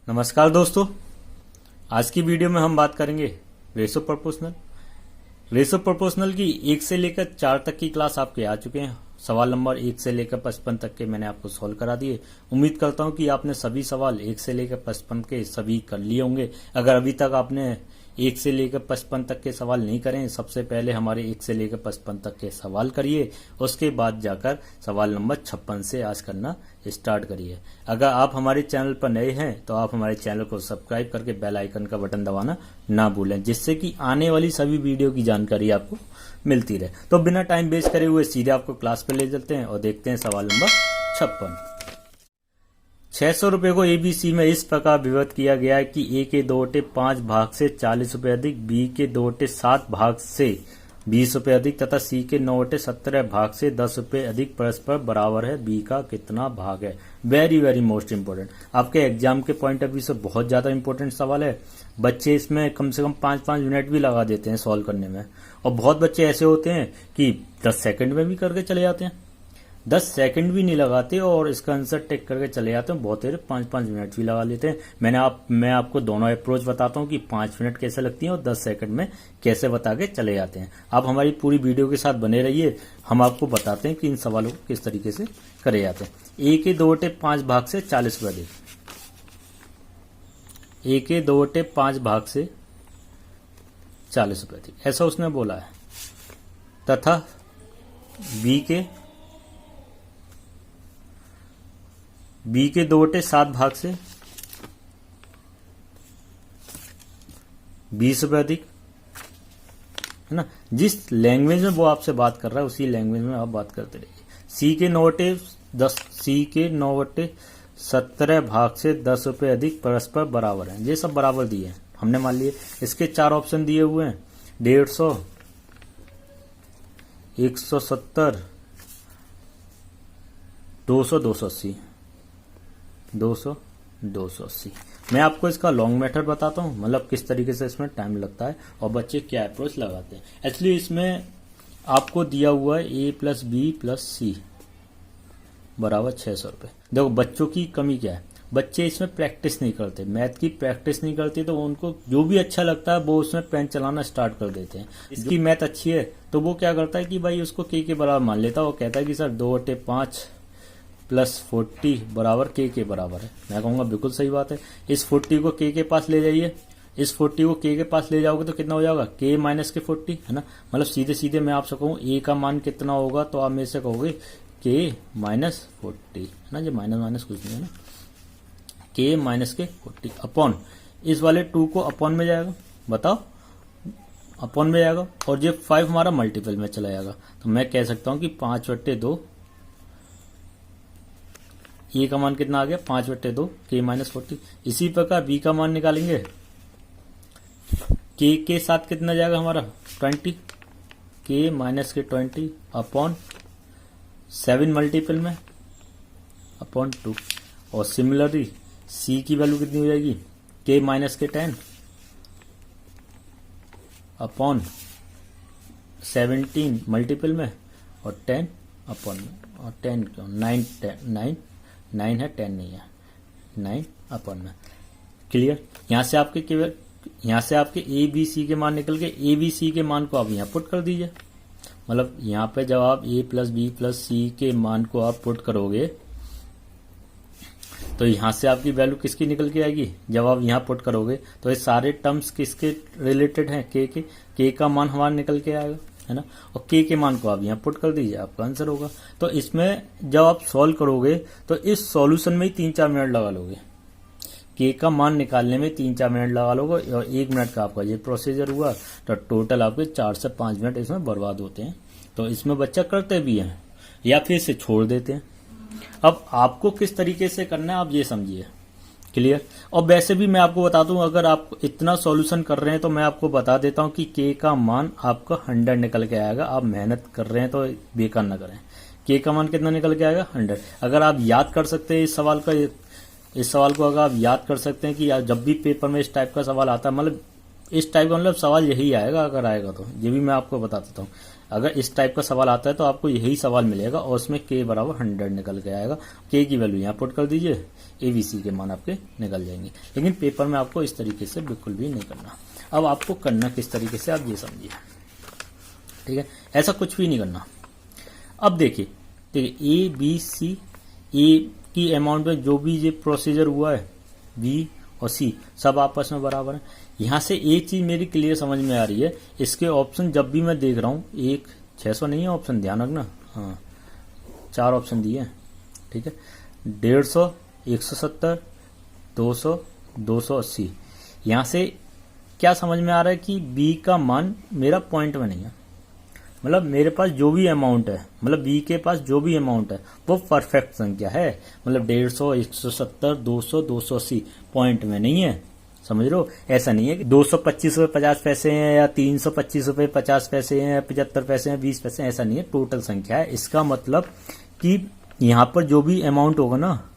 नमस्कार दोस्तों, आज की वीडियो में हम बात करेंगे रेशो प्रोपोर्शनल। रेशो प्रोपोर्शनल की 1 से लेकर 4 तक की क्लास आपके आ चुके हैं। सवाल नंबर 1 से लेकर 55 तक के मैंने आपको सॉल्व करा दिए। उम्मीद करता हूं कि आपने सभी सवाल 1 से लेकर 55 के सभी कर लिए होंगे। अगर अभी तक आपने 1 से लेकर 55 तक के सवाल नहीं करें, सबसे पहले हमारे 1 से लेकर 55 तक के सवाल करिए, उसके बाद जाकर सवाल नंबर 56 से आज करना स्टार्ट करिए। अगर आप हमारे चैनल पर नए हैं तो आप हमारे चैनल को सब्सक्राइब करके बेल आइकन का बटन दबाना ना भूलें, जिससे कि आने वाली सभी वीडियो की जानकारी आपको मिलती रहे। तो बिना टाइम वेस्ट करे हुए सीधे आपको क्लास पे ले चलते हैं और देखते हैं सवाल नंबर 56। 600 रुपए को एबीसी में इस प्रकार विभक्त किया गया है कि ए के 2/5 भाग से 40 रुपए अधिक, बी के 2/7 भाग से 20 रुपए अधिक तथा सी के 9/17 भाग से 10 रुपए अधिक परस्पर बराबर है। बी का कितना भाग है? वेरी वेरी मोस्ट इंपोर्टेंट, आपके एग्जाम के पॉइंट ऑफ व्यू से बहुत ज्यादा इंपोर्टेंट सवाल है। बच्चे इसमें कम से कम 5-5 मिनट भी लगा देते हैं सॉल्व करने में, और बहुत बच्चे ऐसे होते हैं कि 10 सेकंड में भी करके चले जाते हैं। 10 सेकंड भी नहीं लगाते और इसका आंसर टेक करके चले जाते हैं। बहुत देर 5-5 मिनट भी लगा लेते हैं। मैं आपको दोनों अप्रोच बताता हूं कि 5 मिनट कैसे लगती है और 10 सेकंड में कैसे बता के चले जाते हैं। आप हमारी पूरी वीडियो के साथ बने रहिए, हम आपको बताते हैं कि इन सवालों को किस तरीके से करे जाते हैं। ए के 2/5 भाग से 40 रुपए अधिक, ए के 2/5 भाग से 40 रुपए अधिक, ऐसा उसने बोला है, तथा बी के 2/7 भाग से 20 रुपए अधिक, है ना। जिस लैंग्वेज में वो आपसे बात कर रहा है उसी लैंग्वेज में आप बात करते रहिए। सी के 9/17 भाग से 10 रुपए अधिक परस्पर बराबर है। ये सब बराबर दिए हैं हमने, मान लिए। इसके 4 ऑप्शन दिए हुए हैं, 150, 170, 200, 280, 200, 280। मैं आपको इसका लॉन्ग मेथड बताता हूँ, मतलब किस तरीके से इसमें टाइम लगता है और बच्चे क्या अप्रोच लगाते हैं। एक्चुअली इसमें आपको दिया हुआ है ए प्लस बी प्लस सी बराबर 600 रुपये। देखो बच्चों की कमी क्या है, बच्चे इसमें प्रैक्टिस नहीं करते, मैथ की प्रैक्टिस नहीं करते, तो उनको जो भी अच्छा लगता है वो उसमें पेन चलाना स्टार्ट कर देते हैं। इसकी मैथ अच्छी है तो वो क्या करता है कि भाई उसको के बराबर मान लेता है। वो कहता है कि सर 2/5 प्लस 40 बराबर के बराबर है। मैं कहूंगा बिल्कुल सही बात है। इस 40 को के पास ले जाइए, इस 40 को के पास ले जाओगे तो कितना हो जाएगा, के माइनस के 40, है ना। मतलब सीधे सीधे मैं आपसे कहूँ ए का मान कितना होगा तो आप मेरे से कहोगे के माइनस 40, है ना। जो माइनस कुछ नहीं है ना, के माइनस के 40 अपॉन इस वाले 2 को अपॉन में जाएगा, बताओ अपॉन में जाएगा, और ये 5 हमारा मल्टीपल में चला जाएगा। तो मैं कह सकता हूं कि 5/2, ए का मान कितना आ गया 5/2 के माइनस 40। इसी प्रकार बी का मान निकालेंगे, के साथ कितना जाएगा हमारा 20, के माइनस के 20 अपॉन 7 मल्टीपल में अपॉन 2। और सिमिलरली सी की वैल्यू कितनी हो जाएगी, के माइनस के 10 अपॉन 17 मल्टीपल में और 10 अपॉन में, और 10 क्यों 9 है, 10 नहीं है, 9 अपॉन में। क्लियर। यहाँ से आपके ए बी सी के मान निकल के ए बी सी के मान को आप यहाँ पुट कर दीजिए। मतलब यहाँ पे जब आप ए प्लस बी प्लस सी के मान को आप पुट करोगे तो यहाँ से आपकी वैल्यू किसकी निकल के आएगी। जब आप यहाँ पुट करोगे तो ये सारे टर्म्स किसके रिलेटेड हैं, के का मान हमारा निकल के आएगा, है ना। और के मान को आप यहाँ पुट कर दीजिए, आपका आंसर होगा। तो इसमें जब आप सॉल्व करोगे तो इस सॉल्यूशन में ही 3-4 मिनट लगा लोगे, के का मान निकालने में 3-4 मिनट लगा लोगे, और 1 मिनट का आपका ये प्रोसीजर हुआ तो टोटल आपके 4 से 5 मिनट इसमें बर्बाद होते हैं। तो इसमें बच्चा करते भी हैं या फिर इसे छोड़ देते हैं। अब आपको किस तरीके से करना है आप ये समझिए। क्लियर। और वैसे भी मैं आपको बता दूं, अगर आप इतना सॉल्यूशन कर रहे हैं तो मैं आपको बता देता हूं कि के का मान आपका 100 निकल के आएगा। आप मेहनत कर रहे हैं तो बेकार ना करें। के का मान कितना निकल के आएगा 100। अगर आप याद कर सकते हैं इस सवाल को अगर आप याद कर सकते हैं कि जब भी पेपर में इस टाइप का सवाल आता है, मतलब इस टाइप का मतलब सवाल यही आएगा, अगर आएगा तो ये भी मैं आपको बता देता हूँ। अगर इस टाइप का सवाल आता है तो आपको यही सवाल मिलेगा और उसमें k बराबर 100 निकल के आएगा। k की वैल्यू यहाँ पुट कर दीजिए, ABC के मान आपके निकल जाएंगे। लेकिन पेपर में आपको इस तरीके से बिल्कुल भी नहीं करना। अब आपको करना किस तरीके से आप ये समझिए, ठीक है, ऐसा कुछ भी नहीं करना। अब देखिए ABC, ए की अमाउंट में जो भी ये प्रोसीजर हुआ है बी और सी सब आपस में बराबर है। यहां से एक चीज मेरी क्लियर समझ में आ रही है, इसके ऑप्शन जब भी मैं देख रहा हूं, 600 नहीं है ऑप्शन, ध्यान रखना, हाँ 4 ऑप्शन दिए हैं, ठीक है, 150, 170, 200, 280। यहां से क्या समझ में आ रहा है कि बी का मान मेरा पॉइंट में नहीं है, मतलब मेरे पास जो भी अमाउंट है, मतलब बी के पास जो भी अमाउंट है वो परफेक्ट संख्या है, मतलब 150, 170, 200, 280 पॉइंट में नहीं है। समझ लो, ऐसा नहीं है कि 225 रुपये 50 पैसे हैं या 325 रुपये 50 पैसे हैं या 75 पैसे हैं 20 पैसे, ऐसा नहीं है, टोटल संख्या है। इसका मतलब कि यहाँ पर जो भी अमाउंट होगा ना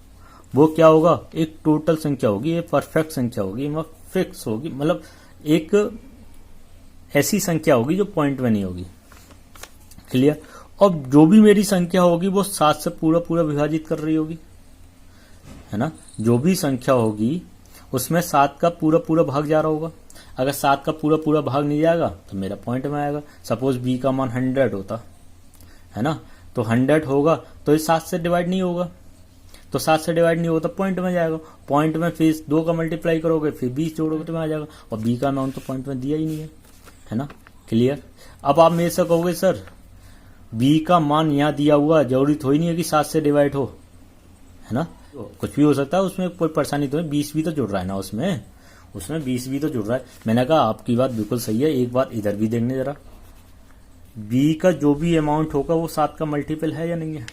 वो क्या होगा, एक टोटल संख्या होगी, एक परफेक्ट संख्या होगी, फिक्स होगी, मतलब एक ऐसी संख्या होगी जो पॉइंट में नहीं होगी। क्लियर। और जो भी मेरी संख्या होगी वो 7 से पूरा पूरा विभाजित कर रही होगी, है ना। जो भी संख्या होगी उसमें 7 का पूरा पूरा भाग जा रहा होगा। अगर 7 का पूरा पूरा भाग नहीं जाएगा तो मेरा पॉइंट में आएगा। सपोज बी का मान 100 होता है ना, तो 100 होगा तो ये 7 से डिवाइड नहीं होगा, तो 7 से डिवाइड नहीं होगा तो पॉइंट में जाएगा। पॉइंट में फिर 2 का मल्टीप्लाई करोगे फिर 20 जोड़ोगे तो में आ जाएगा, और बी का अमाउंट तो पॉइंट में दिया ही नहीं है ना। क्लियर। अब आप मेरे से कहोगे सर बी का मान यहाँ दिया हुआ, जरूरी थोड़ी नहीं है कि 7 से डिवाइड हो, है ना, कुछ भी हो सकता है, उसमें कोई परेशानी तो है, 20 भी तो जुड़ रहा है ना, उसमें 20 भी तो जुड़ रहा है। मैंने कहा आपकी बात बिल्कुल सही है, एक बात इधर भी देखने जरा, बी का जो भी अमाउंट होगा वो 7 का मल्टीपल है या नहीं है।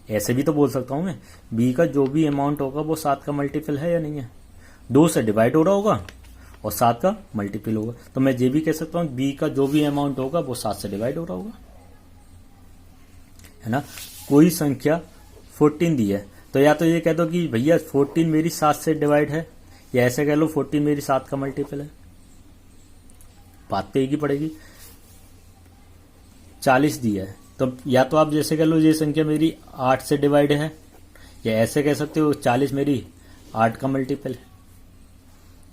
ऐसे भी तो बोल सकता हूं मैं, बी का जो भी अमाउंट होगा वो 7 का मल्टीपल है या नहीं है। 2 से डिवाइड हो रहा होगा और 7 का मल्टीपल होगा, तो मैं ये भी कह सकता हूं बी का जो भी अमाउंट होगा वो 7 से डिवाइड हो रहा होगा, है ना। कोई संख्या 14 दी है तो या तो ये कह दो कि भैया 14 मेरी 7 से डिवाइड है, या ऐसे कह लो 14 मेरी 7 का मल्टीपल है, बात तो एक ही पड़ेगी। 40 दिया है तो या तो आप जैसे कह लो ये संख्या मेरी 8 से डिवाइड है, या ऐसे कह सकते हो 40 मेरी 8 का मल्टीपल है।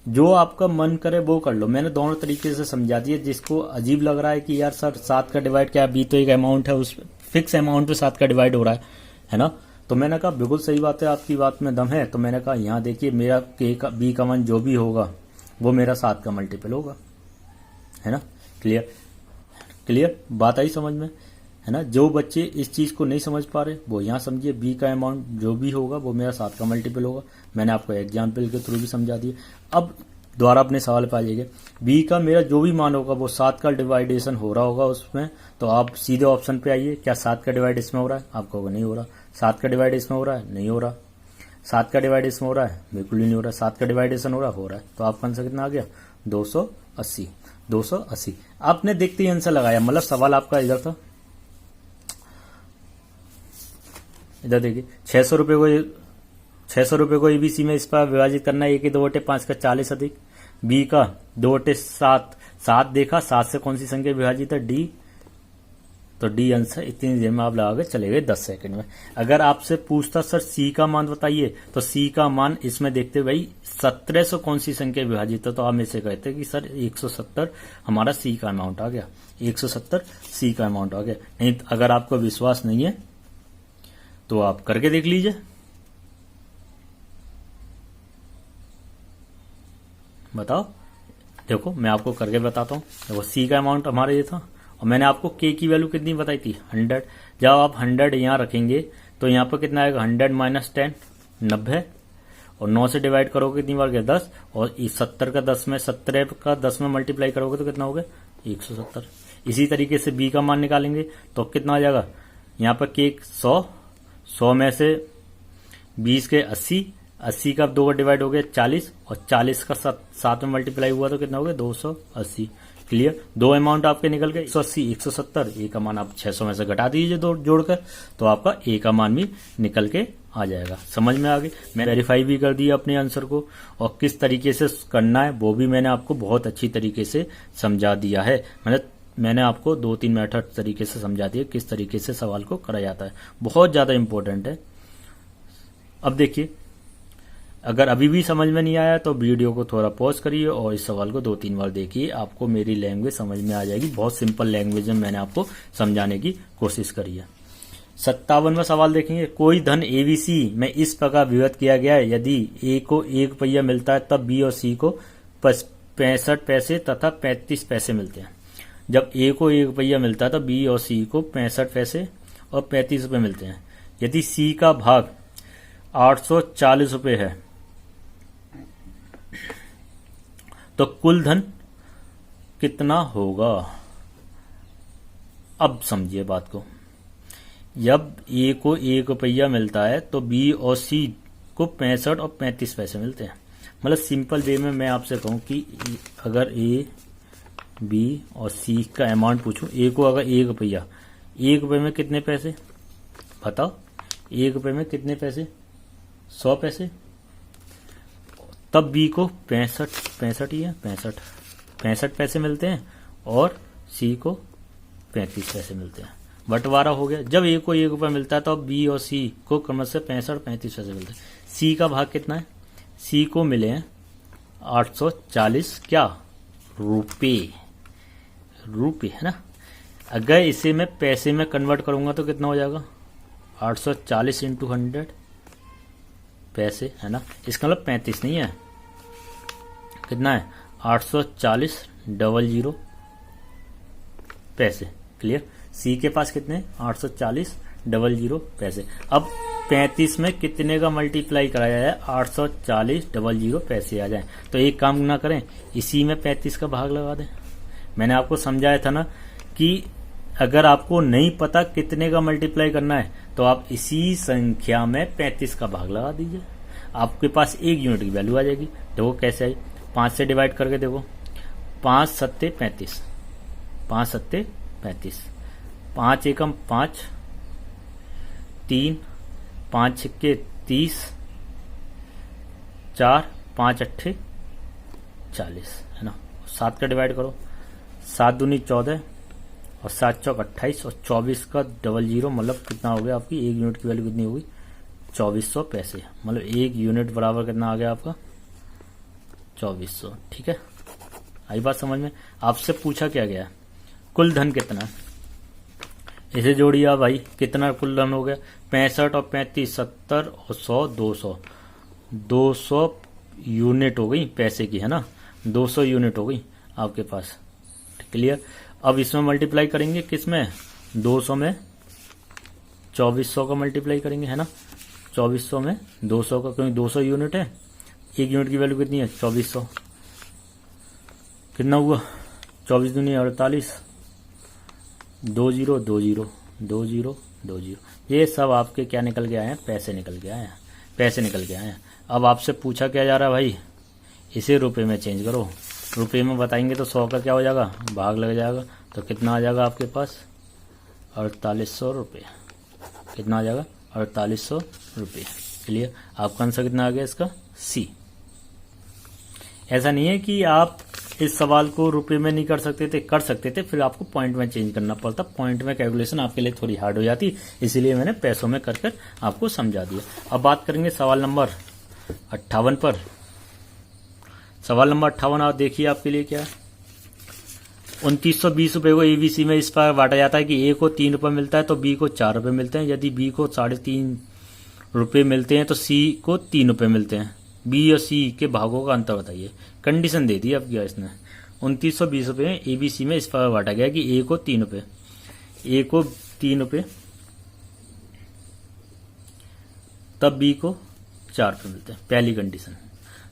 जो आपका मन करे वो कर लो, मैंने दोनों तरीके से समझा दिया। जिसको अजीब लग रहा है कि यार सर 7 का डिवाइड क्या, बी तो एक अमाउंट है, उस फिक्स अमाउंट पे 7 का डिवाइड हो रहा है ना, तो मैंने कहा बिल्कुल सही बात है, आपकी बात में दम है। तो मैंने कहा यहाँ देखिए मेरा के का बी का मान जो भी होगा वो मेरा 7 का मल्टीपल होगा, है ना। क्लियर बात आई समझ में, है ना। जो बच्चे इस चीज को नहीं समझ पा रहे वो यहाँ समझिए, बी का अमाउंट जो भी होगा वो मेरा 7 का मल्टीपल होगा। मैंने आपको एग्जाम्पल के थ्रू भी समझा दिया। अब दोबारा अपने सवाल पे आ जाइए, बी का मेरा जो भी मान होगा वो 7 का डिवाइडेशन हो रहा होगा उसमें, तो आप सीधे ऑप्शन पे आइए, क्या 7 का डिवाइड इसमें हो रहा है, आप कहोगे नहीं हो रहा। 7 का डिवाइड इसमें हो रहा है, नहीं हो रहा। 7 का डिवाइड इसमें हो रहा है, बिल्कुल ही नहीं हो रहा। 7 का डिवाइडेशन हो रहा है, तो आपका आंसर कितना आ गया, 280। आपने देखते ही आंसर लगाया, मतलब सवाल आपका इधर था, इधर देखिए 600 रुपए को एबीसी में इस पर विभाजित करना है। 1 के 2 बटे 5 का 40 अधिक बी का 2 बटे 7 देखा, 7 से कौन सी संख्या विभाजित है, डी, तो डी आंसर इतनी देर में आप लगा के चले गए 10 सेकंड में। अगर आपसे पूछता सर सी का मान बताइए, तो सी का मान इसमें देखते भाई 1700 कौन सी संख्या विभाजित है, तो आप में से कहते कि सर 170 हमारा सी का अमाउंट आ गया, 170 सी का अमाउंट आ गया। नहीं, अगर आपको विश्वास नहीं है तो आप करके देख लीजिए। बताओ, देखो मैं आपको करके बताता हूँ। देखो सी का अमाउंट हमारा ये था, और मैंने आपको के की वैल्यू कितनी बताई थी, 100। जब आप 100 यहाँ रखेंगे तो यहाँ पर कितना आएगा, 100 माइनस 10 90, और 9 से डिवाइड करोगे कितनी बार गया 10, और 70 का 10 में 17 का 10 में मल्टीप्लाई करोगे तो कितना हो गया 170। इसी तरीके से बी का मान निकालेंगे तो कितना आ जाएगा, यहाँ पर के 100 में से 20 के 80 का 2 का डिवाइड हो गया 40, और 40 का 7 में मल्टीप्लाई हुआ तो कितना हो गया 280। क्लियर। दो अमाउंट आपके निकल गए 180 170, ए का मान आप 600 में से घटा दीजिए दो जोड़कर, तो आपका ए का मान भी निकल के आ जाएगा। समझ में आ गई। मैं वेरीफाई भी कर दिया अपने आंसर को, और किस तरीके से करना है वो भी मैंने आपको बहुत अच्छी तरीके से समझा दिया है। मैंने मैंने आपको 2-3 मेथड तरीके से समझा दिए किस तरीके से सवाल को करा जाता है, बहुत ज़्यादा इंपॉर्टेंट है। अब देखिए, अगर अभी भी समझ में नहीं आया तो वीडियो को थोड़ा पॉज करिए और इस सवाल को 2-3 बार देखिए, आपको मेरी लैंग्वेज समझ में आ जाएगी। बहुत सिंपल लैंग्वेज में मैंने आपको समझाने की कोशिश करी है। 57वां सवाल देखेंगे। कोई धन एबीसी में इस प्रकार विभक्त किया गया है, यदि ए को 1 रुपया मिलता है तब बी और सी को 65 पैसे तथा 35 पैसे मिलते हैं। जब ए को 1 रुपया मिलता है तो बी और सी को 65 पैसे और 35 रुपये मिलते हैं। यदि सी का भाग 840 रुपये है तो कुल धन कितना होगा? अब समझिए बात को। जब ए को 1 रुपया मिलता है तो बी और सी को 65 और 35 पैसे मिलते हैं। मतलब सिंपल वे में मैं आपसे कहूं कि अगर ए, बी और सी का अमाउंट पूछूं, ए को अगर 1 रुपया, 1 रुपये में कितने पैसे बताओ? 1 रुपये में कितने पैसे? 100 पैसे। तब बी को 65 पैसे मिलते हैं और सी को 35 पैसे मिलते हैं। बंटवारा हो गया। जब ए को 1 रुपया मिलता है तो बी और सी को क्रमशः 65-35 पैसे मिलते हैं। सी का भाग कितना है? सी को मिले हैं 840 क्या रुपये है ना। अगर इसे मैं पैसे में कन्वर्ट करूंगा तो कितना हो जाएगा? 840 इंटू 100 पैसे है ना। इसका मतलब 35 नहीं है, कितना है? 840 00 पैसे। क्लियर? सी के पास कितने? 840 00 पैसे। अब 35 में कितने का मल्टीप्लाई कराया है? 840 00 पैसे आ जाए। तो एक काम ना करें, इसी में 35 का भाग लगा दें। मैंने आपको समझाया था ना कि अगर आपको नहीं पता कितने का मल्टीप्लाई करना है तो आप इसी संख्या में 35 का भाग लगा दीजिए, आपके पास 1 यूनिट की वैल्यू आ जाएगी। देखो कैसे आई, 5 से डिवाइड करके देखो। 5 सत्ते 35, 5 सत्ते 35, 5 एकम 5, 3, 5 छक्के 30, 4, 5 अट्ठे 40 है ना। 7 का डिवाइड करो, 7 दूनी 14 और 7 चौक 28 और 24 का 00 मतलब कितना हो गया आपकी 1 यूनिट की वैल्यू कितनी होगी? 2400 पैसे। मतलब 1 यूनिट बराबर कितना आ गया आपका? 2400। ठीक है, आई बात समझ में? आपसे पूछा क्या गया? कुल धन कितना? इसे जोड़िए आप भाई, कितना कुल धन हो गया? 65 और 35 70 और 100 200, 200 यूनिट हो गई पैसे की है ना। 200 यूनिट हो गई आपके पास। क्लियर? अब इसमें मल्टीप्लाई करेंगे, किसमें? 200 में 2400 का मल्टीप्लाई करेंगे है ना। 2400 में 200 का, क्योंकि 200 यूनिट है, 1 यूनिट की वैल्यू कितनी है? 2400। कितना हुआ? 24 दूनी 48, 20 20 20 20। ये सब आपके क्या निकल के आए हैं? पैसे निकल के आए हैं, पैसे निकल के आए हैं। अब आपसे पूछा क्या जा रहा है भाई? इसे रुपए में चेंज करो। रुपए में बताएंगे तो 100 का क्या हो जाएगा? भाग लग जाएगा। तो कितना आ जाएगा आपके पास? 4800 रुपये। कितना आ जाएगा? 4800 रुपये। क्लियर? आपका आंसर कितना आ गया इसका? सी। ऐसा नहीं है कि आप इस सवाल को रुपए में नहीं कर सकते थे, कर सकते थे, फिर आपको पॉइंट में चेंज करना पड़ता। पॉइंट में कैलकुलेशन आपके लिए थोड़ी हार्ड हो जाती, इसीलिए मैंने पैसों में कर आपको समझा दिया। अब बात करेंगे सवाल नंबर 58 पर। सवाल नंबर 58 आप देखिए आपके लिए क्या है। 2920 रुपये को एबीसी में इस पर बांटा जाता है कि ए को 3 रुपये मिलता है तो बी को 4 रुपये मिलते हैं। यदि बी को 3.5 रुपये मिलते हैं तो सी को 3 रुपये मिलते हैं। बी और सी के भागों का अंतर बताइए। कंडीशन दे दी अब क्या इसने। 2920 रुपये एबीसी में इस पर बांटा गया कि ए को 3 रुपये, ए को 3 रुपये तब बी को 4 रुपये मिलते हैं, पहली कंडीशन।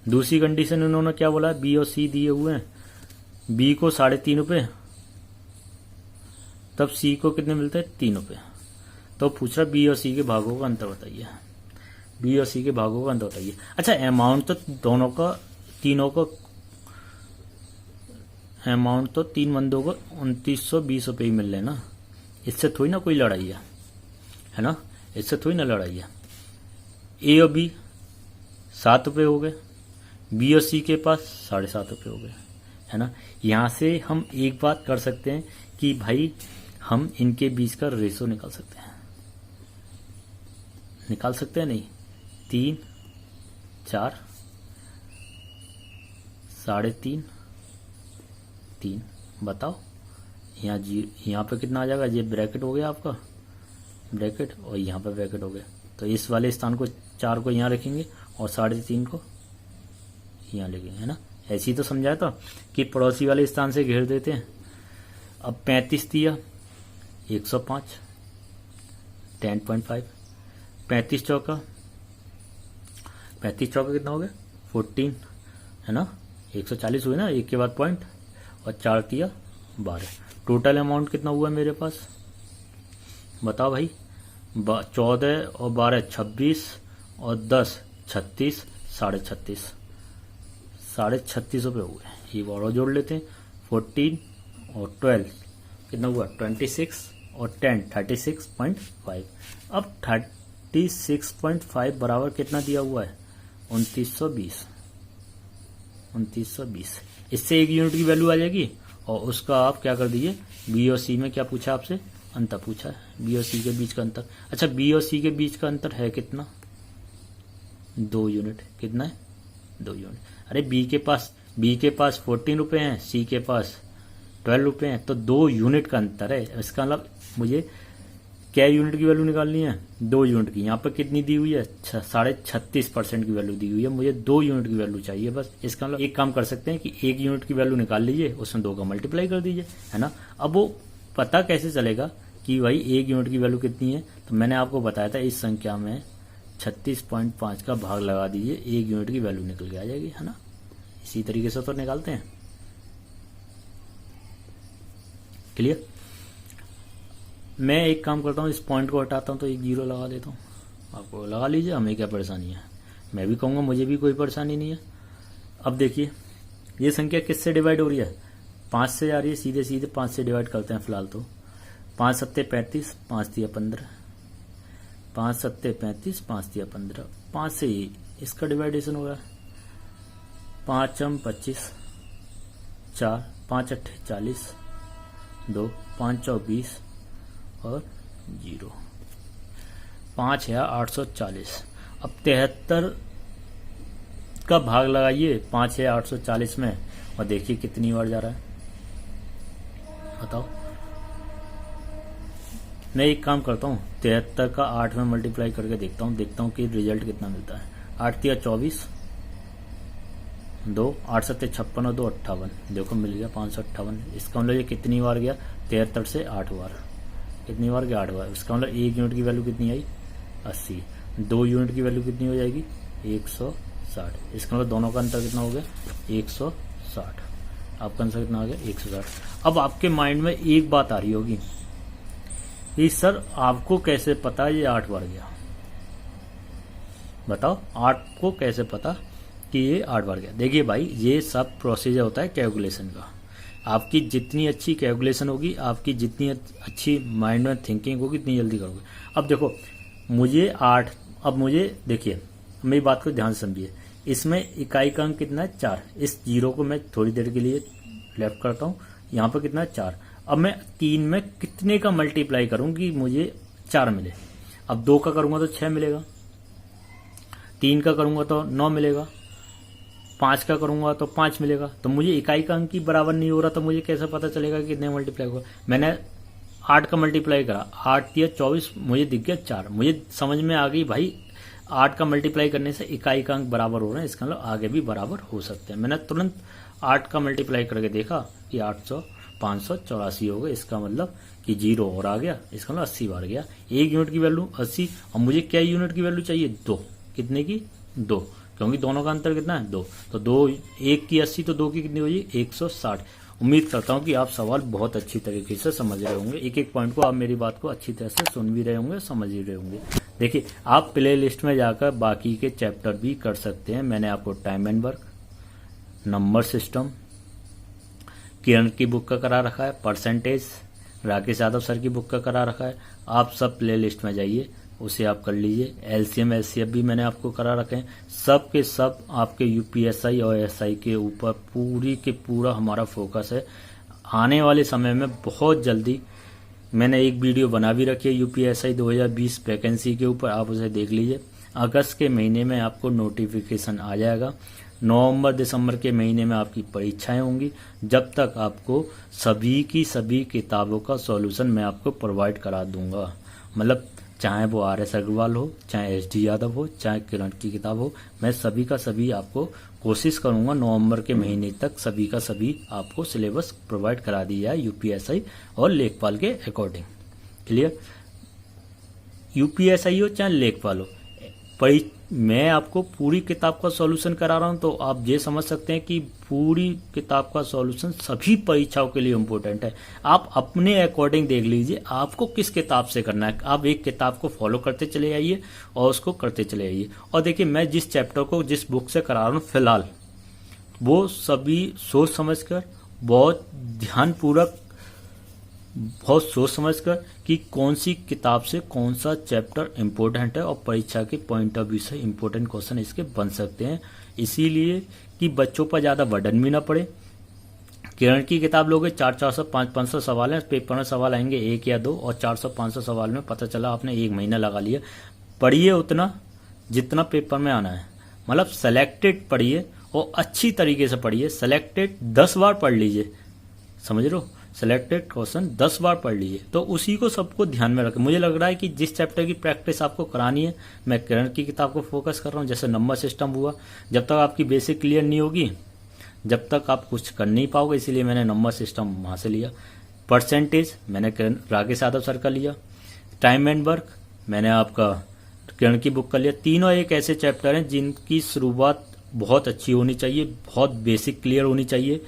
दूसरी कंडीशन उन्होंने क्या बोला? बी और सी दिए हुए हैं, बी को 3.5 रुपये तब सी को कितने मिलते हैं? 3 रुपये। तो पूछ रहा बी और सी के भागों का अंतर बताइए। बी और सी के भागों का अंतर बताइए। अच्छा, अमाउंट तो दोनों का, तीनों को अमाउंट तो 3 बंदों को 2920 रुपये ही मिल रहे ना। इससे थोड़ी ना कोई लड़ाई है ना, इससे थोड़ी ना लड़ाई है। ए और बी 7 रुपये हो गए, बी और सी के पास 7.5 रुपये हो गए है ना। यहाँ से हम एक बात कर सकते हैं कि भाई हम इनके बीच का रेशो निकाल सकते हैं, नहीं 3, 4, 3.5, 3, बताओ यहाँ पे कितना आ जाएगा। ये ब्रैकेट हो गया आपका, ब्रैकेट, और यहाँ पे ब्रैकेट हो गया। तो इस वाले स्थान को 4 को यहाँ रखेंगे और 3.5 को यहाँ लिखेंगे, है ना। ऐसे ही तो समझाया था कि पड़ोसी वाले स्थान से घेर देते हैं। अब 35 दिया 105, 10.5, 35 चौका कितना हो गया 14, है ना। 140 हुए ना, एक के बाद पॉइंट, और 4 दिया 12। टोटल अमाउंट कितना हुआ मेरे पास, बताओ भाई। 14 और 12 26 और 10 36, 36.5 रुपये हुए। ये और जोड़ लेते हैं। 14 और 12 कितना हुआ 26 और 10 36.5। अब 36.5 बराबर कितना दिया हुआ है 2920। इससे एक यूनिट की वैल्यू आ जाएगी। और उसका आप क्या कर दीजिए, बी और सी में क्या पूछा आपसे, अंतर पूछा है, बी और सी के बीच का अंतर। अच्छा, बी और सी के बीच का अंतर है कितना, 2 यूनिट। कितना है 2 यूनिट। अरे बी के पास 14 रुपए हैं, सी के पास 12 रुपए हैं, तो 2 यूनिट का अंतर है। इसका मतलब मुझे क्या यूनिट की वैल्यू निकालनी है, 2 यूनिट की। यहाँ पर कितनी दी हुई है 36.5% की वैल्यू दी हुई है, मुझे 2 यूनिट की वैल्यू चाहिए बस। इसका मतलब एक काम कर सकते हैं कि 1 यूनिट की वैल्यू निकाल लीजिए, उसमें 2 का मल्टीप्लाई कर दीजिए, है ना। अब वो पता कैसे चलेगा कि भाई 1 यूनिट की वैल्यू कितनी है, तो मैंने आपको बताया था इस संख्या में 36.5 का भाग लगा दीजिए, 1 यूनिट की वैल्यू निकल के आ जाएगी, है ना। इसी तरीके से तो निकालते हैं। क्लियर। मैं एक काम करता हूँ, इस पॉइंट को हटाता हूँ तो एक 0 लगा देता हूँ। आपको लगा लीजिए, हमें क्या परेशानी है। मैं भी कहूँगा मुझे भी कोई परेशानी नहीं है। अब देखिए ये संख्या किससे डिवाइड हो रही है, 5 से जा रही है, सीधे सीधे 5 से डिवाइड करते हैं फिलहाल तो। 5 सत्ते 35, 5 दिया 15, 5 सत्ते 35, 5 दिया 15। 5 से ही इसका डिवाइडेशन हो रहा है, 5 25, 4 5 8 40, 2 5 4 20 और 0, 5 है 840। अब 73 का भाग लगाइए 5 है 840 में, और देखिए कितनी बार जा रहा है, बताओ। मैं एक काम करता हूँ, 73 का 8 में मल्टीप्लाई करके देखता हूँ कि रिजल्ट कितना मिलता है। 8 तिया 24, 2 8 सत्ते 56 और 2 58, देखो मिल गया 558। इसका मतलब ये कितनी बार गया, 73 से 8 बार। कितनी बार गया, 8 बार। इसका मतलब 1 यूनिट की वैल्यू कितनी आई 80। 2 यूनिट की वैल्यू कितनी हो जाएगी 160। इसका मतलब दोनों का अंतर कितना हो गया 160। आपका आंसर कितना आ गया 160। अब आपके माइंड में एक बात आ रही होगी कि सर आपको कैसे पता ये 8 बार गया, बताओ आपको कैसे पता कि ये 8 बार गया। देखिए भाई ये सब प्रोसीजर होता है कैलकुलेशन का। आपकी जितनी अच्छी कैलकुलेशन होगी, आपकी जितनी अच्छी माइंड में थिंकिंग होगी, इतनी जल्दी करोगे। अब देखो मुझे 8, अब मुझे देखिए मेरी बात को ध्यान से समझिए, इसमें इकाई का अंक कितना है 4। इस 0 को मैं थोड़ी देर के लिए लेफ्ट करता हूँ, यहाँ पर कितना है 4। अब मैं 3 में कितने का मल्टीप्लाई करूँ कि मुझे 4 मिले। अब 2 का करूँगा तो 6 मिलेगा, 3 का करूँगा तो 9 मिलेगा, 5 का करूंगा तो 5 मिलेगा। तो मुझे इकाई का अंक की बराबर नहीं हो रहा, तो मुझे कैसे पता चलेगा कि कितने मल्टीप्लाई होगा। मैंने 8 का मल्टीप्लाई करा, 8 या 24, मुझे दिख गया 4। मुझे समझ में आ गई भाई 8 का मल्टीप्लाई करने से इकाई का अंक बराबर हो रहे हैं, इसका मतलब आगे भी बराबर हो सकते हैं। मैंने तुरंत 8 का मल्टीप्लाई करके देखा कि 584 हो गए, इसका मतलब कि 0 और आ गया, इसका मतलब 80 बार गया। 1 यूनिट की वैल्यू 80, और मुझे क्या यूनिट की वैल्यू चाहिए 2। कितने की 2, क्योंकि दोनों का अंतर कितना है 2। तो 2 1 की 80 तो 2 की कितनी होगी 160। उम्मीद करता हूं कि आप सवाल बहुत अच्छी तरीके से समझ रहे होंगे। एक एक पॉइंट को आप मेरी बात को अच्छी तरह से सुन भी रहे होंगे, समझ भी रहे होंगे। देखिए आप प्ले लिस्ट में जाकर बाकी के चैप्टर भी कर सकते हैं। मैंने आपको time and work, number system, Kiran की बुक का करा रखा है, परसेंटेज राकेश यादव सर की बुक का करा रखा है। आप सब प्ले लिस्ट में जाइए, उसे आप कर लीजिए। एलसीएम एलसीएफ भी मैंने आपको करा रखे हैं। सब के सब आपके यूपीएसआई और एसआई के ऊपर पूरी के पूरा हमारा फोकस है। आने वाले समय में बहुत जल्दी मैंने एक वीडियो बना भी रखी है यूपीएसआई 2020 वैकेंसी के ऊपर, आप उसे देख लीजिए। अगस्त के महीने में आपको नोटिफिकेशन आ जाएगा। नवंबर दिसंबर के महीने में आपकी परीक्षाएं होंगी। जब तक आपको सभी की सभी किताबों का सॉल्यूशन मैं आपको प्रोवाइड करा दूंगा, मतलब चाहे वो RS अग्रवाल हो, चाहे SD यादव हो, चाहे किरण की किताब हो, मैं सभी का सभी आपको कोशिश करूंगा नवंबर के महीने तक सभी का सभी आपको सिलेबस प्रोवाइड करा दिया है यूपीएसआई और लेखपाल के अकॉर्डिंग। क्लियर? यूपीएसआई हो चाहे लेखपाल हो, मैं आपको पूरी किताब का सॉल्यूशन करा रहा हूं, तो आप ये समझ सकते हैं कि पूरी किताब का सॉल्यूशन सभी परीक्षाओं के लिए इम्पोर्टेंट है। आप अपने अकॉर्डिंग देख लीजिए आपको किस किताब से करना है। आप एक किताब को फॉलो करते चले आइए और उसको करते चले आइए। और देखिए, मैं जिस चैप्टर को जिस बुक से करा रहा हूँ फिलहाल, वो सभी सोच समझकर, बहुत ध्यानपूर्वक, बहुत सोच समझकर कि कौन सी किताब से कौन सा चैप्टर इम्पोर्टेंट है और परीक्षा के पॉइंट ऑफ व्यू से इम्पोर्टेंट क्वेश्चन इसके बन सकते हैं। इसीलिए कि बच्चों पर ज़्यादा बर्डन भी ना पड़े। किरण की किताब लोगे 400 500 सवाल हैं, पेपर में सवाल आएंगे 1 या 2, और 400-500 सवाल में पता चला आपने 1 महीना लगा लिया। पढ़िए उतना जितना पेपर में आना है, मतलब सेलेक्टेड पढ़िए और अच्छी तरीके से पढ़िए। सेलेक्टेड 10 बार पढ़ लीजिए, समझ रहे हो? सिलेक्टेड क्वेश्चन 10 बार पढ़ लीजिए, तो उसी को सबको ध्यान में रखें। मुझे लग रहा है कि जिस चैप्टर की प्रैक्टिस आपको करानी है, मैं किरण की किताब को फोकस कर रहा हूँ। जैसे नंबर सिस्टम हुआ, जब तक आपकी बेसिक क्लियर नहीं होगी, जब तक आप कुछ कर नहीं पाओगे, इसीलिए मैंने नंबर सिस्टम वहां से लिया। परसेंटेज मैंने राकेश यादव सर का लिया। टाइम एंड वर्क मैंने आपका किरण की बुक का लिया। तीनों एक ऐसे चैप्टर हैं जिनकी शुरुआत बहुत अच्छी होनी चाहिए, बहुत बेसिक क्लियर होनी चाहिए,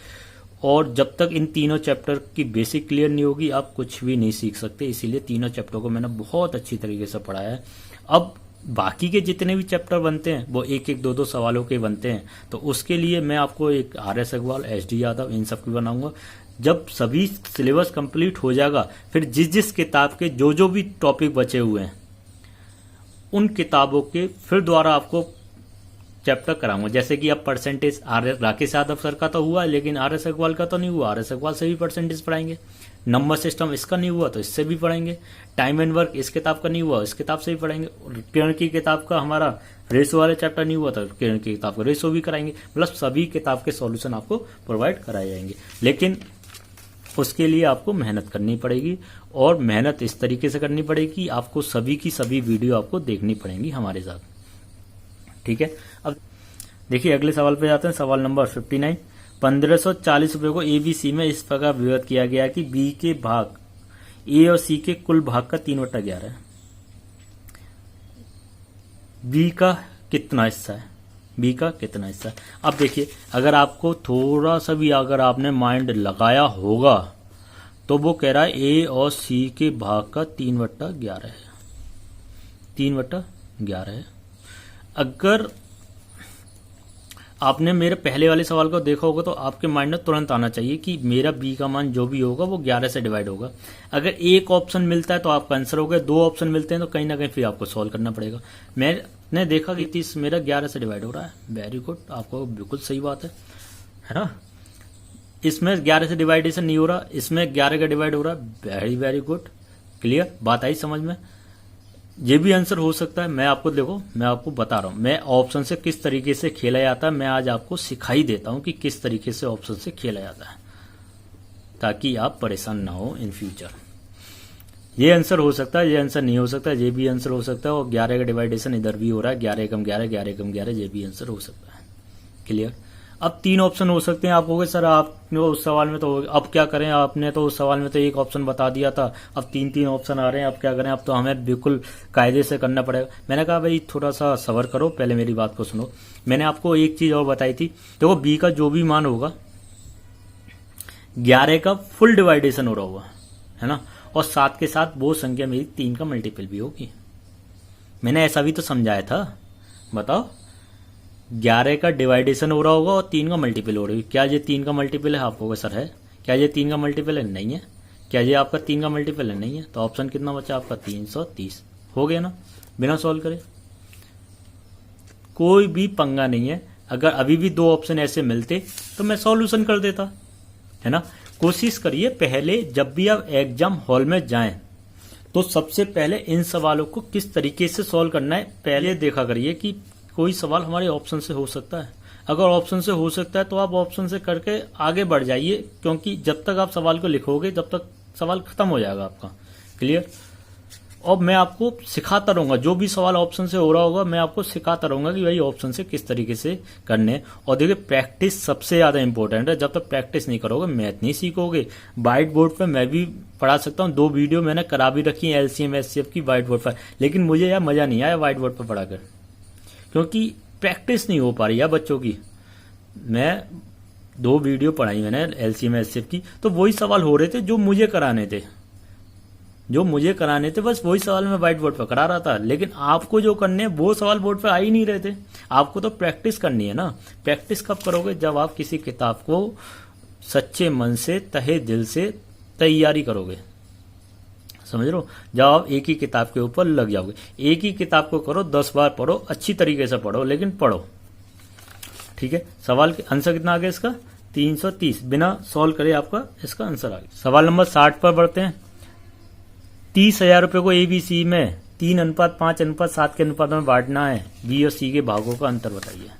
और जब तक इन तीनों चैप्टर की बेसिक क्लियर नहीं होगी आप कुछ भी नहीं सीख सकते। इसीलिए तीनों चैप्टर को मैंने बहुत अच्छी तरीके से पढ़ाया है। अब बाकी के जितने भी चैप्टर बनते हैं वो 1-1, 2-2 सवालों के बनते हैं, तो उसके लिए मैं आपको एक RS अग्रवाल, SD यादव, इन सब की बनाऊंगा। जब सभी सिलेबस कंप्लीट हो जाएगा, फिर जिस जिस किताब के जो जो भी टॉपिक बचे हुए हैं उन किताबों के फिर दोबारा आपको चैप्टर कराऊंगा। जैसे कि अब परसेंटेज राकेश यादव सर का तो हुआ, लेकिन RS अग्रवाल का तो नहीं हुआ। RS अग्रवाल से भी परसेंटेज पढ़ाएंगे। नंबर सिस्टम इसका नहीं हुआ तो इससे भी पढ़ाएंगे। टाइम एंड वर्क इस किताब का नहीं हुआ, इस किताब से भी पढ़ाएंगे। किरण की किताब का हमारा रेशो वाले चैप्टर नहीं हुआ तो किरण की किताब का रेशो भी कराएंगे। मतलब सभी किताब के सॉल्यूशन आपको प्रोवाइड कराए जाएंगे, लेकिन उसके लिए आपको मेहनत करनी पड़ेगी, और मेहनत इस तरीके से करनी पड़ेगी, आपको सभी की सभी वीडियो आपको देखनी पड़ेंगी हमारे साथ। ठीक है, अब देखिए अगले सवाल पे जाते हैं। सवाल नंबर 59। 1540 रुपए को ABC में इस प्रकार विभक्त किया गया कि B के भाग A और C के कुल भाग का 3/11 है। B का कितना हिस्सा है? B का कितना हिस्सा है? अब देखिए, अगर आपको थोड़ा सा भी अगर आपने माइंड लगाया होगा तो वो कह रहा है A और C के भाग का 3/11 है। 3/11 है। अगर आपने मेरे पहले वाले सवाल को देखा होगा तो आपके माइंड में तुरंत आना चाहिए कि मेरा B का मान जो भी होगा वो 11 से डिवाइड होगा। अगर एक ऑप्शन मिलता है तो आपका आंसर हो गया, 2 ऑप्शन मिलते हैं तो कहीं ना कहीं फिर आपको सॉल्व करना पड़ेगा। मैंने देखा कि 30 मेरा 11 से डिवाइड हो रहा है। वेरी गुड, आपको बिल्कुल सही बात है ना? इसमें 11 से डिवाइडेशन नहीं हो रहा, इसमें 11 का डिवाइड हो रहा है। वेरी वेरी गुड, क्लियर, बात आई समझ में? ये भी आंसर हो सकता है। मैं आपको देखो, मैं आपको बता रहा हूं मैं ऑप्शन से किस तरीके से खेला जाता है। मैं आज आपको सिखाई देता हूं कि किस तरीके से ऑप्शन से खेला जाता है, ताकि आप परेशान ना हो इन फ्यूचर। ये आंसर हो सकता है, ये आंसर नहीं हो सकता, ये भी आंसर हो सकता है, और 11 का डिवाइडेशन इधर भी हो रहा है। 11 कम 11, 11 कम 11, ये भी आंसर हो सकता है। क्लियर? अब 3 ऑप्शन हो सकते हैं। आप कहोगे सर आपने उस सवाल में तो अब क्या करें, आपने तो उस सवाल में तो एक ऑप्शन बता दिया था, अब 3 ऑप्शन आ रहे हैं, अब क्या करें? अब तो हमें बिल्कुल कायदे से करना पड़ेगा। मैंने कहा भाई थोड़ा सा सब्र करो, पहले मेरी बात को सुनो। मैंने आपको एक चीज और बताई थी, देखो B का जो भी मान होगा 11 का फुल डिवाइडेशन हो रहा होगा, है ना, और साथ के साथ वो संख्या मेरी 3 का मल्टीपल भी होगी। मैंने ऐसा भी तो समझाया था। बताओ, 11 का डिवाइडेशन हो रहा होगा और 3 का मल्टीपल हो रही है। क्या ये 3 का मल्टीपल है? आपको सर है। क्या ये 3 का मल्टीपल है? नहीं है। क्या ये आपका 3 का मल्टीपल है? नहीं है। तो ऑप्शन कितना बचा आपका? 330 हो गया ना। बिना सॉल्व करे। कोई भी पंगा नहीं है। अगर अभी भी 2 ऑप्शन ऐसे मिलते तो मैं सॉल्यूशन कर देता, है ना। कोशिश करिए पहले जब भी आप एग्जाम हॉल में जाएं तो सबसे पहले इन सवालों को किस तरीके से सॉल्व करना है पहले देखा करिए कि कोई सवाल हमारे ऑप्शन से हो सकता है। अगर ऑप्शन से हो सकता है तो आप ऑप्शन से करके आगे बढ़ जाइए, क्योंकि जब तक आप सवाल को लिखोगे जब तक सवाल खत्म हो जाएगा आपका। क्लियर। और मैं आपको सिखाता रहूंगा, जो भी सवाल ऑप्शन से हो रहा होगा मैं आपको सिखाता रहूंगा कि भाई ऑप्शन से किस तरीके से करने। और देखिए प्रैक्टिस सबसे ज्यादा इंपॉर्टेंट है। जब तक प्रैक्टिस नहीं करोगे मैथ नहीं सीखोगे। व्हाइट बोर्ड पे मैं भी पढ़ा सकता हूँ, 2 वीडियो मैंने करा भी रखी है एलसीएम एचसीएफ की व्हाइट बोर्ड पर, लेकिन मुझे यार मजा नहीं आया व्हाइट बोर्ड पर पढ़ाकर, क्योंकि प्रैक्टिस नहीं हो पा रही है बच्चों की। मैं 2 वीडियो पढ़ाई मैंने एलसीएम एचसीएफ की, तो वही सवाल हो रहे थे जो मुझे कराने थे, बस वही सवाल मैं व्हाइट बोर्ड पर करा रहा था। लेकिन आपको जो करने वो सवाल बोर्ड पर आ ही नहीं रहे थे। आपको तो प्रैक्टिस करनी है ना। प्रैक्टिस कब करोगे? जब आप किसी किताब को सच्चे मन से तहे दिल से तैयारी करोगे, समझ लो। जब आप एक ही किताब के ऊपर लग जाओगे, एक ही किताब को करो, 10 बार पढ़ो, अच्छी तरीके से पढ़ो, लेकिन पढ़ो, ठीक है। सवाल के आंसर कितना आ गया इसका? 330। बिना सॉल्व करे आपका इसका आंसर आ गया। सवाल नंबर 60 पर बढ़ते हैं। 30,000 रुपए को एबीसी में 3:5:7 के अनुपात में बांटना है। बी और सी के भागों का अंतर बताइए।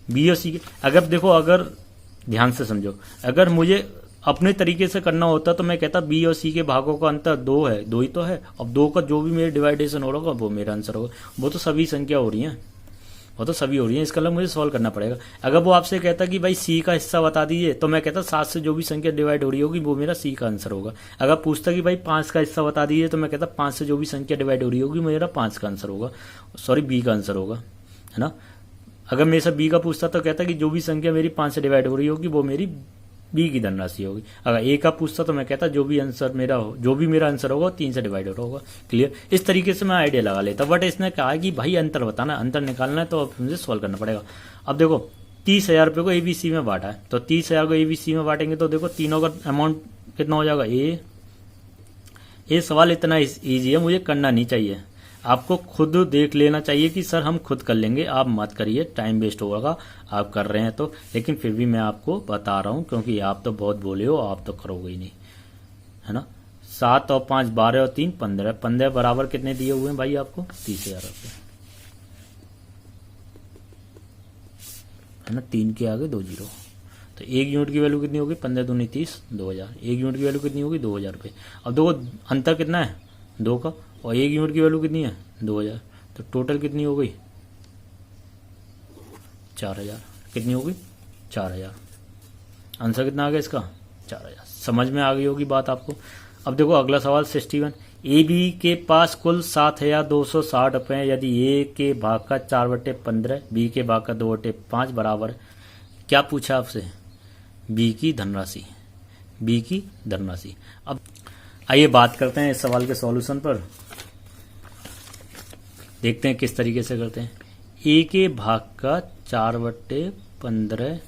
बी और सी के अगर देखो, अगर ध्यान से समझो, अगर मुझे अपने तरीके से करना होता तो मैं कहता बी और सी के भागों का अंतर 2 है, 2 ही तो है। अब 2 का जो भी मेरे डिवाइडेशन हो रहा होगा वो मेरा आंसर होगा। वो तो सभी संख्या हो रही है, इसका मतलब मुझे सॉल्व करना पड़ेगा। अगर वो आपसे कहता कि भाई सी का हिस्सा बता दीजिए तो मैं कहता 7 से जो भी संख्या डिवाइड हो रही होगी वो मेरा सी का आंसर होगा। अगर पूछता कि भाई 5 का हिस्सा बता दीजिए तो मैं कहता 5 से जो भी संख्या डिवाइड हो रही होगी मेरा 5 का आंसर होगा, सॉरी बी का आंसर होगा, है ना। अगर मेरे से बी का पूछता तो कहता कि जो भी संख्या मेरी 5 से डिवाइड हो रही होगी वो मेरी बी की धनराशि होगी। अगर ए का पूछता तो मैं कहता जो भी मेरा आंसर होगा 3 से डिवाइड हो रहा होगा। क्लियर। इस तरीके से मैं आइडिया लगा लेता, बट इसने कहा कि भाई अंतर बताना, अंतर निकालना है तो अब मुझे सॉल्व करना पड़ेगा। अब देखो 30,000 रुपए को एबीसी में बांटा है, तो 30,000 को एबीसी में बांटेंगे तो देखो तीनों का अमाउंट कितना हो जाएगा। ये सवाल इतना ईजी है, मुझे करना नहीं चाहिए। आपको खुद देख लेना चाहिए कि सर हम खुद कर लेंगे, आप मत करिए, टाइम वेस्ट होगा आप कर रहे हैं तो। लेकिन फिर भी मैं आपको बता रहा हूं क्योंकि आप तो बहुत बोले हो, आप तो करोगे ही नहीं, है ना। 7 और 5 12 और 3 15, 15 बराबर कितने दिए हुए हैं भाई आपको? 30,000 रुपये, है ना। 3 के आगे 2 जीरो, तो 1 यूनिट की वैल्यू कितनी होगी? 15 दूनी 30, 2000। 1 यूनिट की वैल्यू कितनी होगी? 2000 रुपये। अब देखो अंतर कितना है? 2 का, और 1 यूनिट की वैल्यू कितनी है? 2000। तो टोटल कितनी हो गई? 4000। कितनी हो गई? 4000। आंसर कितना आ गया इसका? 4000। समझ में आ गई होगी बात आपको। अब देखो अगला सवाल 61। ए बी के पास कुल 7,260 रुपए, यदि ए के भाग का 4/15, बी के भाग का 2/5 बराबर है। क्या पूछा आपसे? बी की धनराशि, बी की धनराशि। अब आइए बात करते हैं इस सवाल के सॉल्यूशन पर, देखते हैं किस तरीके से करते हैं। ए के भाग का 4/15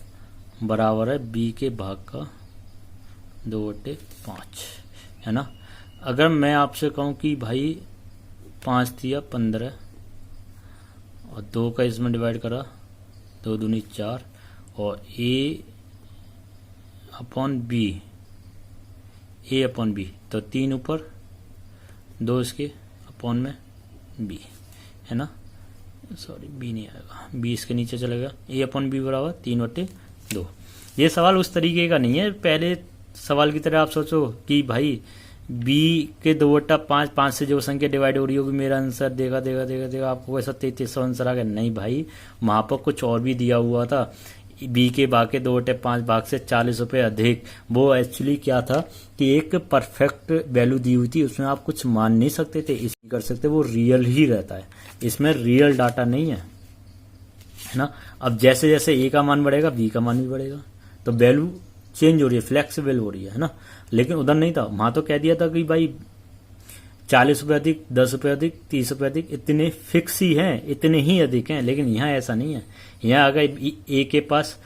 बराबर है बी के भाग का 2/5, है ना। अगर मैं आपसे कहूं कि भाई 5 दिया 15 और 2 का इसमें डिवाइड करा, 2 दूनी 4, और ए अपॉन बी, तो 3 ऊपर 2 इसके अपॉन में बी, है ना। सॉरी बी नहीं आएगा, बी इसके नीचे चलेगा। ए अपॉन बी बराबर 3/2। ये सवाल उस तरीके का नहीं है पहले सवाल की तरह। आप सोचो कि भाई बी के 2/5, 5 से जो संख्या डिवाइड हो रही होगी मेरा आंसर देगा आपको ऐसा 3300 आंसर आ गया। नहीं भाई, वहां पर कुछ और भी दिया हुआ था। बी के भाग के 2/5 भाग से 40 रुपए अधिक, वो एक्चुअली क्या था कि एक परफेक्ट वैल्यू दी हुई थी, उसमें आप कुछ मान नहीं सकते थे, इसलिए कर सकते, वो रियल ही रहता है, इसमें रियल डाटा नहीं है ना। अब जैसे जैसे ए का मान बढ़ेगा बी का मान भी बढ़ेगा, तो वैल्यू चेंज हो रही है, फ्लेक्सिबल हो रही है ना। लेकिन उधर नहीं था, वहां तो कह दिया था कि भाई 40 रुपए अधिक, 10 रुपए अधिक, 30 रुपए अधिक, इतने फिक्स ही हैं, इतने ही अधिक हैं। लेकिन यहाँ ऐसा नहीं है। यहाँ अगर ए के पास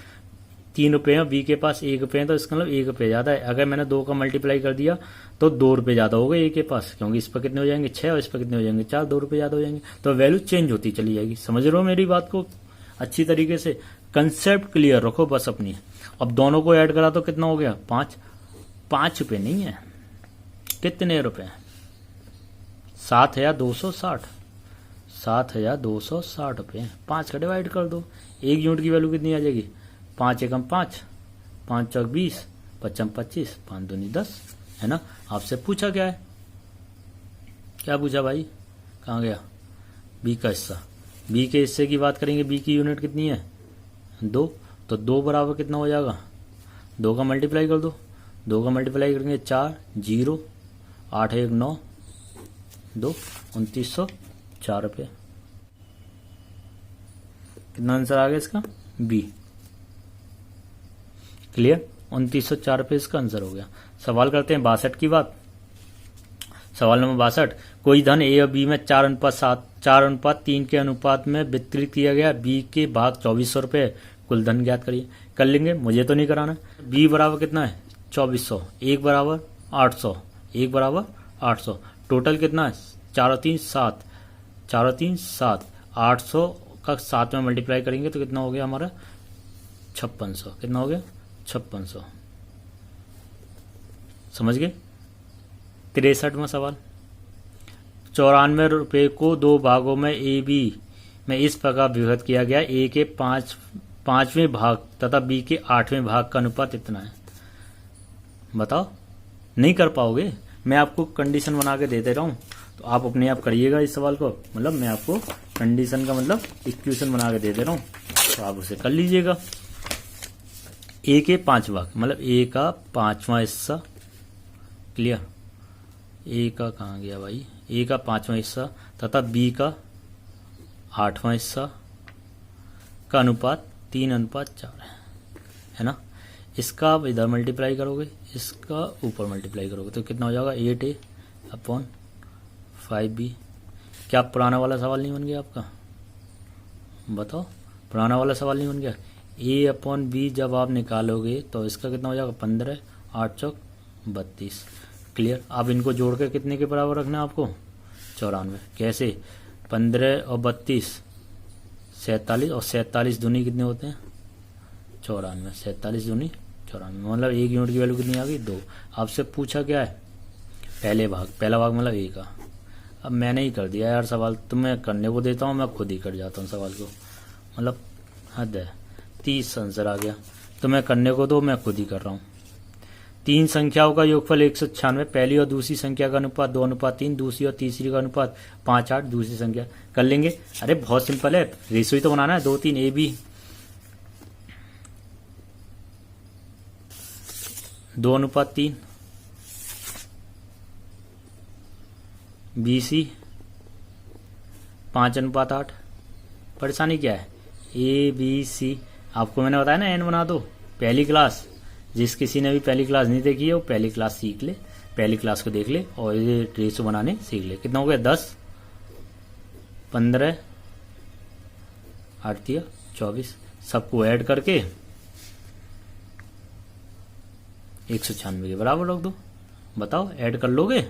₹3 हैं, बी के पास ₹1 है, तो इसका मतलब ₹1 ज्यादा है। अगर मैंने 2 का मल्टीप्लाई कर दिया तो ₹2 ज्यादा हो गए ए के पास, क्योंकि इस पर कितने हो जाएंगे 6 और इस पर कितने हो जाएंगे 4, ₹2 ज्यादा हो जाएंगे। तो वैल्यू चेंज होती चली जाएगी। समझ रहे हो मेरी बात को अच्छी तरीके से? कंसेप्ट क्लियर रखो बस अपनी। अब दोनों को ऐड करा तो कितना हो गया 5। ₹5 नहीं है, कितने रुपए? 7,260। 7,260 रुपये। 5 का डिवाइड कर दो, 1 यूनिट की वैल्यू कितनी आ जाएगी? 5 एकम 5, 5 चौक 20, 5 25, 5 दूनी 10, है ना। आपसे पूछा क्या है, क्या पूछा भाई? कहाँ गया बी का हिस्सा? बी के हिस्से की बात करेंगे, बी की यूनिट कितनी है 2, तो 2 बराबर कितना हो जाएगा? 2 का मल्टीप्लाई कर दो, 2 का मल्टीप्लाई करेंगे 4, 0, 8 1 9, 2 ₹2,904। कितना आंसर आ गया इसका? बी। क्लियर? ₹2,904 इसका आंसर हो गया। सवाल करते हैं 62 की बात। सवाल नंबर 62, कोई धन ए और बी में 4:3 के अनुपात में वितरित किया गया। बी के भाग ₹2,400, कुल धन ज्ञात करिए। कर लेंगे, मुझे तो नहीं कराना। बी बराबर कितना है 2400, 1 बराबर 800, 1 बराबर 800, टोटल कितना है 4 और 3 7, 4 और 3 7, 800 का 7 में मल्टीप्लाई करेंगे तो कितना हो गया हमारा 5600। कितना हो गया 5600। समझ गए? 63वां सवाल, ₹94 को 2 भागों में ए बी में इस प्रकार विभक्त किया गया। ए के 5वें भाग तथा बी के 8वें भाग का अनुपात इतना है। बताओ, नहीं कर पाओगे? मैं आपको कंडीशन बना के दे रहा हूं, तो आप अपने आप करिएगा इस सवाल को। मतलब मैं आपको कंडीशन का मतलब इक्वेशन बना के दे रहा हूं, तो आप उसे कर लीजिएगा। ए के 5 भाग, मतलब ए का 5वां हिस्सा। क्लियर? ए का कहाँ गया भाई? ए का 5वां हिस्सा तथा बी का 8वां हिस्सा का अनुपात 3:4 है ना। इसका आप इधर मल्टीप्लाई करोगे, इसका ऊपर मल्टीप्लाई करोगे तो कितना हो जाएगा 8A/5B। क्या पुराना वाला सवाल नहीं बन गया आपका? बताओ, पुराना वाला सवाल नहीं बन गया? A/B जब आप निकालोगे तो इसका कितना हो जाएगा 15, 8 चौक 32। क्लियर? अब इनको जोड़ कर कितने के बराबर रखना है आपको 94। कैसे? 15 और 32 47, और 47 दूनी कितने होते हैं 94। 47 दूनी 94, मतलब 1 यूनिट की वैल्यू कितनी आ गई 2। आपसे पूछा क्या है पहला भाग मतलब ए का। अब मैंने ही कर दिया यार सवाल, तुम्हें करने को देता हूँ, मैं खुद ही कर जाता हूँ सवाल को, मतलब हद है। 30 आंसर आ गया, तुम्हें करने को दो, मैं खुद ही कर रहा हूँ। 3 संख्याओं का योगफल 196, पहली और दूसरी संख्या का अनुपात 2:3, दूसरी और तीसरी का अनुपात 5:8, दूसरी संख्या। कर लेंगे, अरे बहुत सिंपल है, रेशो ही तो बनाना है। 2 3 AB 2:3, BC 5:8। परेशानी क्या है? ABC आपको मैंने बताया ना एन बना दो। पहली क्लास, जिस किसी ने भी पहली क्लास नहीं देखी है वो पहली क्लास सीख ले, पहली क्लास को देख ले और ये रेशो बनाने सीख ले। कितना हो गया 10, 15, 8 24, सबको ऐड करके 196 के बराबर रख दो। बताओ, ऐड कर लोगे?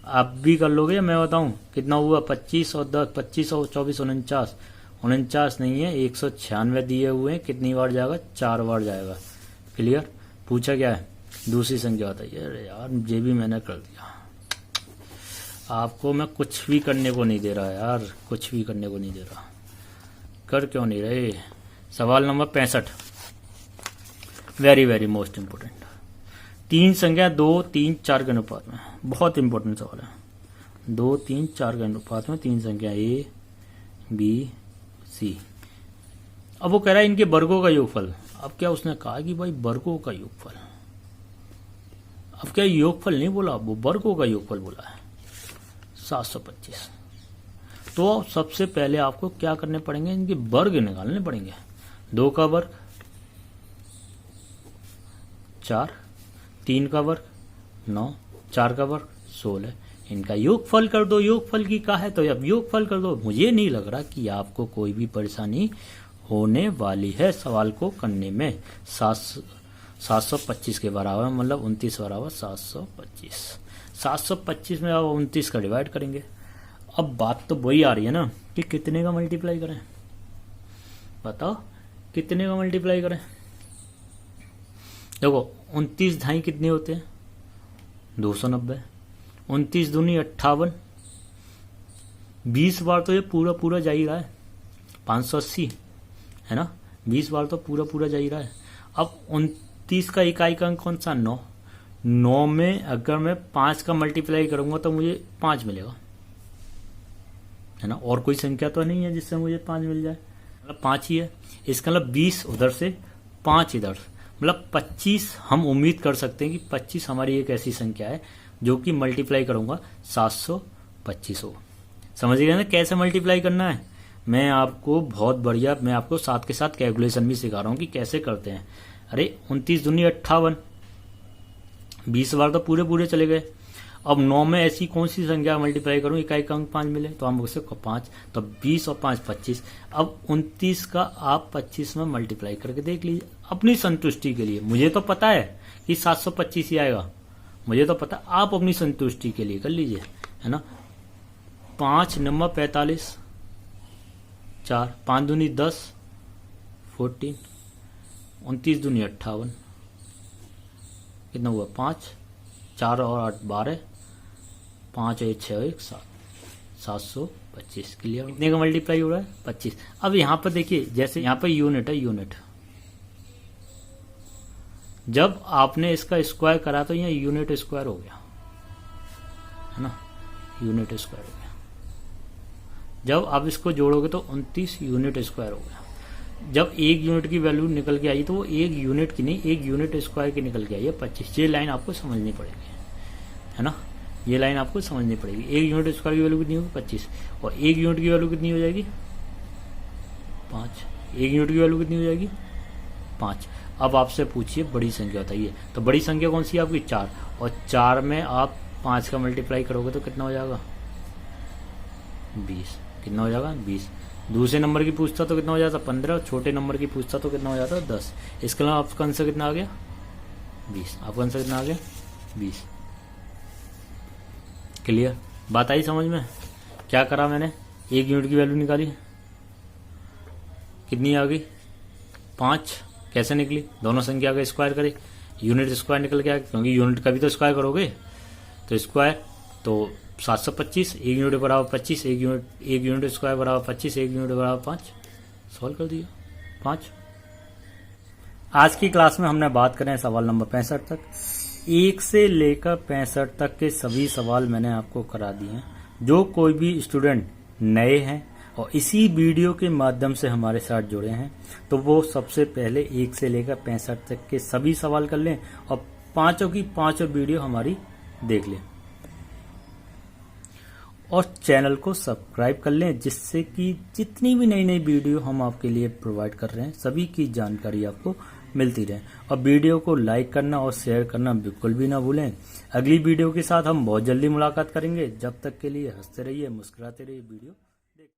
आप भी कर लोगे या मैं बताऊं? कितना हुआ 25 और 10, 25 और 24 49। 49 नहीं है, 196 दिए हुए हैं। कितनी बार जाएगा? 4 बार जाएगा। क्लियर? पूछा क्या है? दूसरी संख्या बताइए। अरे यार, ये भी मैंने कर दिया। आपको मैं कुछ भी करने को नहीं दे रहा यार, कुछ भी करने को नहीं दे रहा। कर क्यों नहीं रहे? सवाल number 65, very very most important. 3 संख्या 2 3 4 के अनुपात में, बहुत इंपॉर्टेंट सवाल है। 2 3 4 के अनुपात में 3 संख्या A B C। अब वो कह रहा है इनके वर्गों का योगफल। अब क्या उसने कहा कि भाई वर्गों का योगफल, अब क्या योगफल नहीं बोला, वो वर्गों का योगफल बोला है 725। तो सबसे पहले आपको क्या करने पड़ेंगे? इनके वर्ग निकालने पड़ेंगे। 2 का वर्ग 4, 3 का वर्ग 9, 4 का वर्ग 16। इनका योगफल कर दो। योगफल की का है तो अब योगफल कर दो। मुझे नहीं लग रहा कि आपको कोई भी परेशानी होने वाली है सवाल को करने में। 725 के बराबर मतलब 29 बराबर 725। 725 में आप 29 का डिवाइड करेंगे। अब बात तो वही आ रही है ना कि कितने का मल्टीप्लाई करें, बताओ कितने का मल्टीप्लाई करें। देखो 29 ढाई कितने होते हैं 290, 29 दूनी 58, 20 बार तो ये पूरा पूरा जा ही रहा है 580 है ना, 20 बार तो पूरा पूरा जा ही रहा है। अब 29 का इकाई का अंक कौन सा 9, 9 में अगर मैं 5 का मल्टीप्लाई करूंगा तो मुझे 5 मिलेगा है ना, और कोई संख्या तो नहीं है जिससे मुझे 5 मिल जाए, मतलब 5 ही है। इसका मतलब 20 उधर से 5 इधर, मतलब 25 हम उम्मीद कर सकते हैं कि 25 हमारी एक ऐसी संख्या है जो कि मल्टीप्लाई करूंगा 725 हो। समझ गए ना कैसे मल्टीप्लाई करना है। मैं आपको बहुत बढ़िया, मैं आपको साथ के साथ कैलकुलेशन भी सिखा रहा हूं कि कैसे करते हैं। अरे 29 दूनी 58, 20 बार तो पूरे पूरे चले गए। अब 9 में ऐसी कौन सी संख्या मल्टीप्लाई करूं इकाई का अंक 5 मिले, तो हम उससे 5, तो 20 और 5 25। अब 29 का आप 25 में मल्टीप्लाई करके देख लीजिए अपनी संतुष्टि के लिए। मुझे तो पता है कि 725 ही आएगा, मुझे तो पता, आप अपनी संतुष्टि के लिए कर लीजिए है ना। 5 नंबर 45, 4 5 दूनी 10 14, 29 दूनी 58, कितना हुआ 5, 4 और 8 12, 5 और 6 1 7, 725। क्लियर। कितने का मल्टीप्लाई हो रहा है 25। अब यहां पर देखिए जैसे यहां पर यूनिट है, यूनिट जब आपने इसका स्क्वायर करा तो यहाँ यूनिट स्क्वायर हो गया है ना, यूनिट स्क्वायर हो गया। जब आप इसको जोड़ोगे तो 29 यूनिट स्क्वायर हो गया। जब एक यूनिट की वैल्यू निकल के आई तो वो एक यूनिट की नहीं, एक यूनिट स्क्वायर की निकल के आई है 25। ये लाइन आपको समझनी पड़ेगी है ना, ये लाइन आपको समझनी पड़ेगी। एक यूनिट स्क्वायर की वैल्यू कितनी होगी 25, और एक यूनिट की वैल्यू कितनी हो जाएगी 5। एक यूनिट की वैल्यू कितनी हो जाएगी 5। अब आपसे पूछिए बड़ी संख्या बताइए, तो बड़ी संख्या कौन सी है आपकी 4, और 4 में आप 5 का मल्टीप्लाई करोगे तो कितना हो जाएगा 20। कितना हो जाएगा 20। दूसरे नंबर की पूछता तो कितना हो जाता 15, छोटे नंबर की पूछता तो कितना हो जाता 10। इसके अलावा आपका आंसर कितना आ गया 20। आपका आंसर कितना आ गया 20। क्लियर, बात आई समझ में। क्या करा मैंने, एक यूनिट की वैल्यू निकाली, कितनी आ गई 5। कैसे निकली, दोनों संख्या का स्क्वायर करे, यूनिट स्क्वायर निकल गया, क्योंकि यूनिट का भी तो स्क्वायर करोगे तो स्क्वायर, तो 725, एक यूनिट बराबर 25, एक यूनिट स्क्वायर बराबर 25, एक यूनिट बराबर 5। सॉल्व कर दिया 5। आज की क्लास में हमने बात करें सवाल नंबर 65 तक। 1 से लेकर 65 तक के सभी सवाल मैंने आपको करा दिए हैं। जो कोई भी स्टूडेंट नए हैं और इसी वीडियो के माध्यम से हमारे साथ जुड़े हैं तो वो सबसे पहले 1 से लेकर 65 तक के सभी सवाल कर लें और पांचों की पांचों वीडियो हमारी देख लें और चैनल को सब्सक्राइब कर लें, जिससे कि जितनी भी नई नई वीडियो हम आपके लिए प्रोवाइड कर रहे हैं सभी की जानकारी आपको मिलती रहे। और वीडियो को लाइक करना और शेयर करना बिल्कुल भी ना भूलें। अगली वीडियो के साथ हम बहुत जल्दी मुलाकात करेंगे। जब तक के लिए हंसते रहिए, मुस्कुराते रहिए। वीडियो